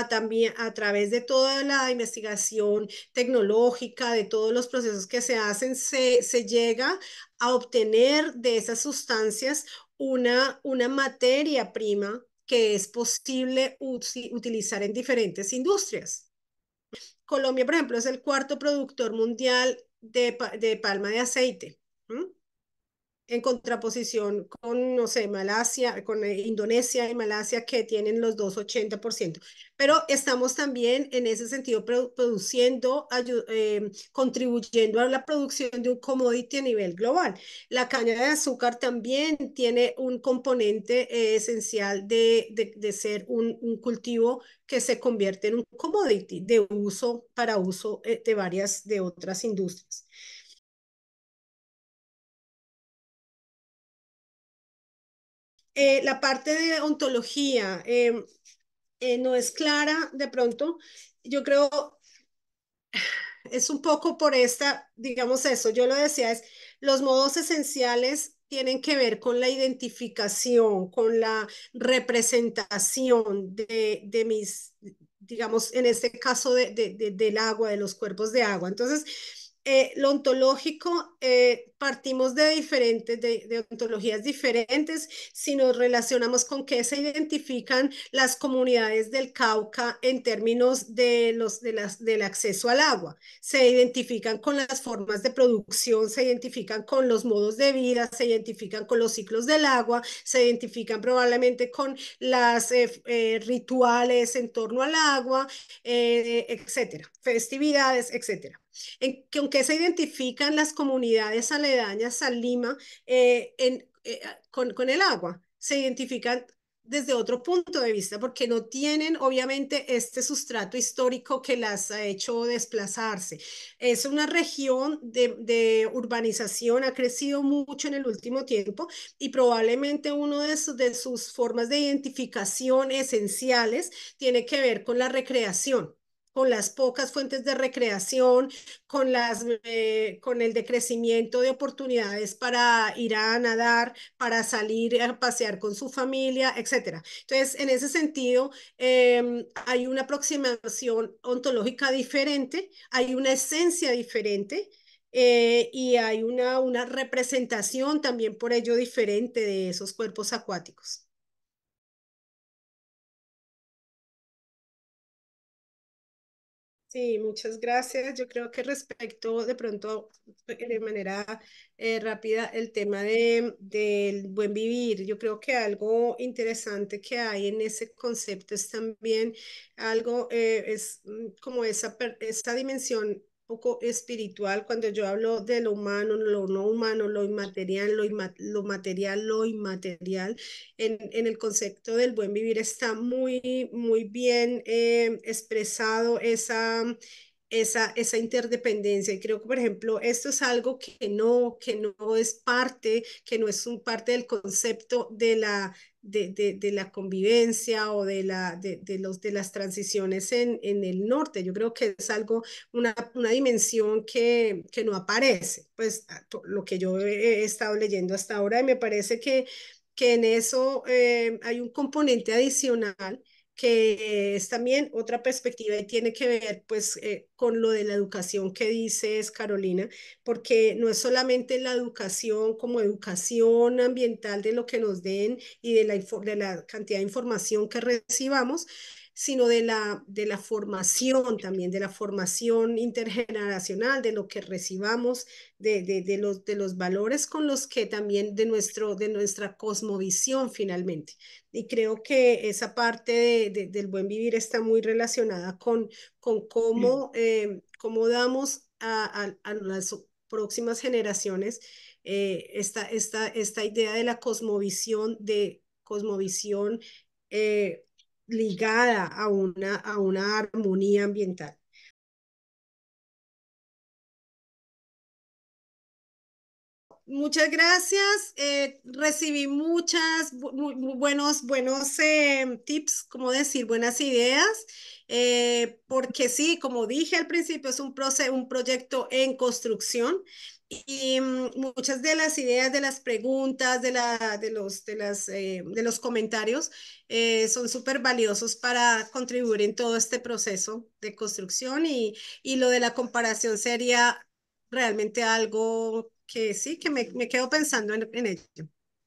también a través de toda la investigación tecnológica, de todos los procesos que se hacen, se llega a obtener de esas sustancias una materia prima que es posible utilizar en diferentes industrias. Colombia, por ejemplo, es el cuarto productor mundial de palma de aceite. ¿Mm? En contraposición con, no sé, Malasia, con Indonesia y Malasia, que tienen los dos 80%. Pero estamos también en ese sentido produciendo, contribuyendo a la producción de un commodity a nivel global. La caña de azúcar también tiene un componente esencial de ser un cultivo que se convierte en un commodity para uso de varias de otras industrias. La parte de ontología no es clara de pronto. Yo creo es un poco por digamos eso, yo lo decía, es los modos esenciales tienen que ver con la identificación, con la representación de mis, digamos, en este caso del agua, de los cuerpos de agua. Entonces, lo ontológico, partimos de ontologías diferentes si nos relacionamos con qué se identifican las comunidades del Cauca en términos del acceso al agua. Se identifican con las formas de producción, se identifican con los modos de vida, se identifican con los ciclos del agua, se identifican probablemente con las rituales en torno al agua, etcétera, festividades, etcétera. ¿Con qué se identifican las comunidades aledañas a Lima con el agua? Se identifican desde otro punto de vista, porque no tienen obviamente este sustrato histórico que las ha hecho desplazarse. Es una región de urbanización, ha crecido mucho en el último tiempo y probablemente uno de sus formas de identificación esenciales tiene que ver con la recreación, con las pocas fuentes de recreación, con el decrecimiento de oportunidades para ir a nadar, para salir a pasear con su familia, etcétera. Entonces, en ese sentido, hay una aproximación ontológica diferente, hay una esencia diferente. Y hay una representación también por ello diferente de esos cuerpos acuáticos. Sí, muchas gracias. Yo creo que respecto de pronto, de manera rápida, el tema del buen vivir, yo creo que algo interesante que hay en ese concepto es también algo, como esa dimensión poco espiritual, cuando yo hablo de lo humano, lo no humano, lo inmaterial, lo material, lo inmaterial en el concepto del buen vivir está muy bien expresado esa interdependencia. Y creo que, por ejemplo, esto es algo que no es parte, que no es un parte del concepto de la convivencia o de las transiciones en el norte. Yo creo que es algo, una dimensión que no aparece, pues lo que yo he estado leyendo hasta ahora y me parece que en eso hay un componente adicional que es también otra perspectiva y tiene que ver pues con lo de la educación que dices, Carolina, porque no es solamente la educación como educación ambiental de lo que nos den y de la cantidad de información que recibamos, sino de la formación también, de la formación intergeneracional, de lo que recibamos, de los valores con los que también de nuestra cosmovisión finalmente. Y creo que esa parte del buen vivir está muy relacionada con Sí. cómo damos a las próximas generaciones esta idea de la cosmovisión, eh, ligada a una armonía ambiental. Muchas gracias. Recibí muchas buenos tips, como decir, buenas ideas, porque sí, como dije al principio, es un proyecto en construcción y muchas de las ideas, de las preguntas, de los comentarios son súper valiosos para contribuir en todo este proceso de construcción y lo de la comparación sería realmente algo que sí, me quedo pensando en ello.